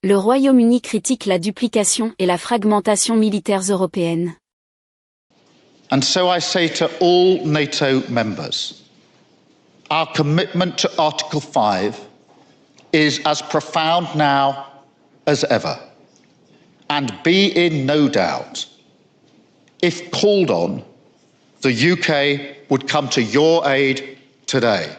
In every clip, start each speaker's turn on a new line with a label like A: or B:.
A: Le Royaume-Uni critique la duplication et la fragmentation militaires européennes.
B: And so I say to all NATO members, our commitment to Article 5 is as profound now as ever. And be in no doubt, if called on, the UK would come to your aid today.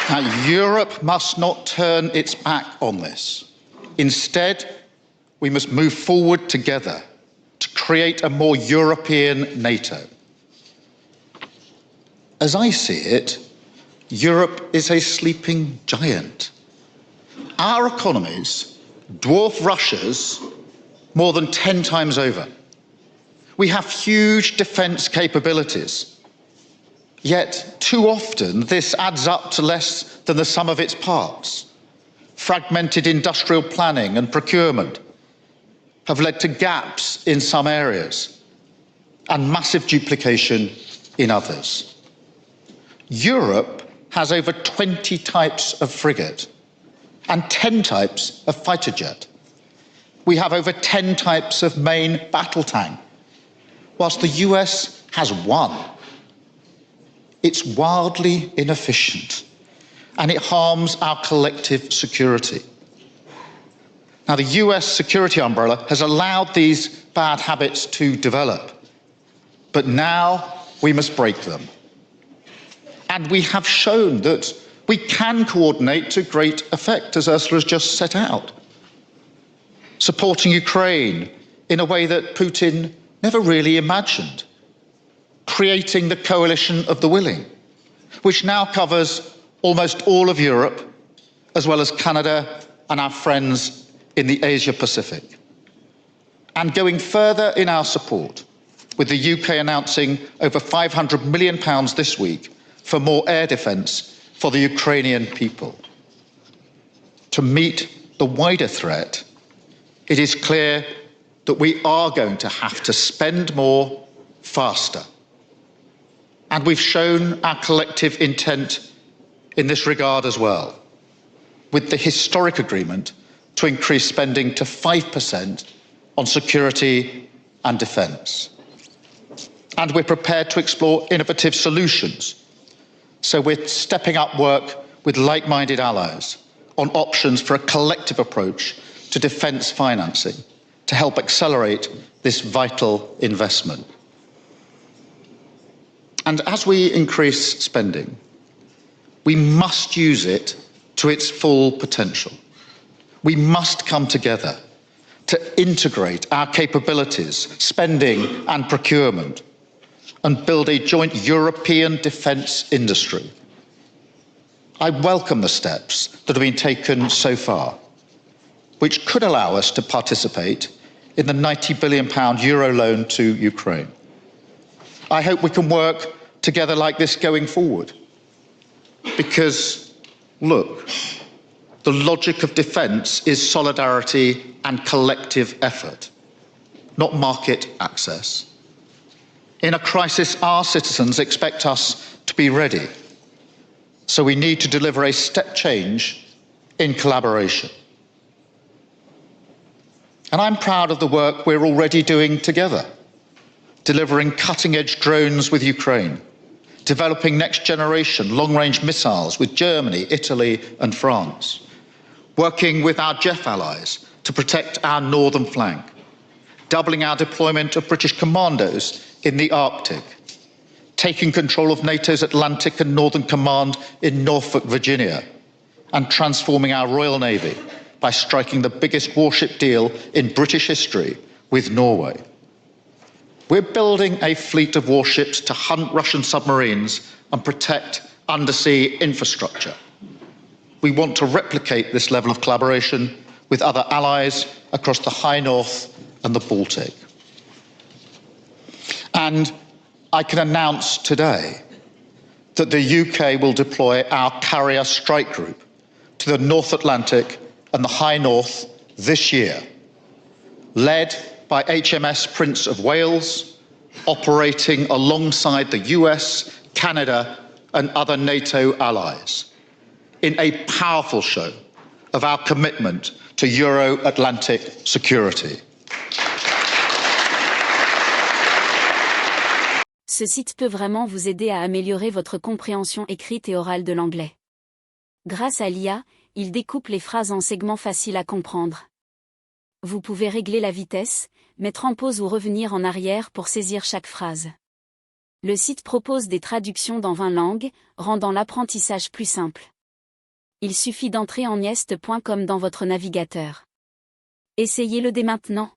B: Now, Europe must not turn its back on this. Instead, we must move forward together to create a more European NATO. As I see it, Europe is a sleeping giant. Our economies dwarf Russia's more than 10 times over. We have huge defence capabilities. Yet, too often, this adds up to less than the sum of its parts. Fragmented industrial planning and procurement have led to gaps in some areas and massive duplication in others. Europe has over 20 types of frigate and 10 types of fighter jet. We have over 10 types of main battle tank, whilst the US has one. It's wildly inefficient, and it harms our collective security. Now, the US security umbrella has allowed these bad habits to develop, but now we must break them. And we have shown that we can coordinate to great effect, as Ursula has just set out, supporting Ukraine in a way that Putin never really imagined, creating the coalition of the willing, which now covers almost all of Europe, as well as Canada and our friends in the Asia-Pacific. And going further in our support, with the UK announcing over £500 million this week for more air defence for the Ukrainian people. To meet the wider threat, it is clear that we are going to have to spend more faster. And we've shown our collective intent in this regard as well, with the historic agreement to increase spending to 5% on security and defence. And we're prepared to explore innovative solutions. So we're stepping up work with like-minded allies on options for a collective approach to defence financing to help accelerate this vital investment. And as we increase spending, we must use it to its full potential. We must come together to integrate our capabilities, spending and procurement, and build a joint European defence industry. I welcome the steps that have been taken so far, which could allow us to participate in the £90 billion euro loan to Ukraine. I hope we can work together like this going forward, because, look, the logic of defence is solidarity and collective effort, not market access. In a crisis, our citizens expect us to be ready, so we need to deliver a step change in collaboration. And I'm proud of the work we're already doing together, delivering cutting-edge drones with Ukraine, developing next-generation long-range missiles with Germany, Italy and France, working with our JEF allies to protect our northern flank, doubling our deployment of British commandos in the Arctic, taking control of NATO's Atlantic and Northern Command in Norfolk, Virginia, and transforming our Royal Navy by striking the biggest warship deal in British history with Norway. We're building a fleet of warships to hunt Russian submarines and protect undersea infrastructure. We want to replicate this level of collaboration with other allies across the High North and the Baltic. And I can announce today that the UK will deploy our carrier strike group to the North Atlantic and the High North this year, led by HMS Prince of Wales, operating alongside the US, Canada, and other NATO allies in a powerful show of our commitment to euro-atlantic security.
A: Ce site peut vraiment vous aider à améliorer votre compréhension écrite et orale de l'anglais. Grâce à l'IA, il découpe les phrases en segments faciles à comprendre. Vous pouvez régler la vitesse, mettre en pause ou revenir en arrière pour saisir chaque phrase. Le site propose des traductions dans 20 langues, rendant l'apprentissage plus simple. Il suffit d'entrer en niest.com dans votre navigateur. Essayez-le dès maintenant.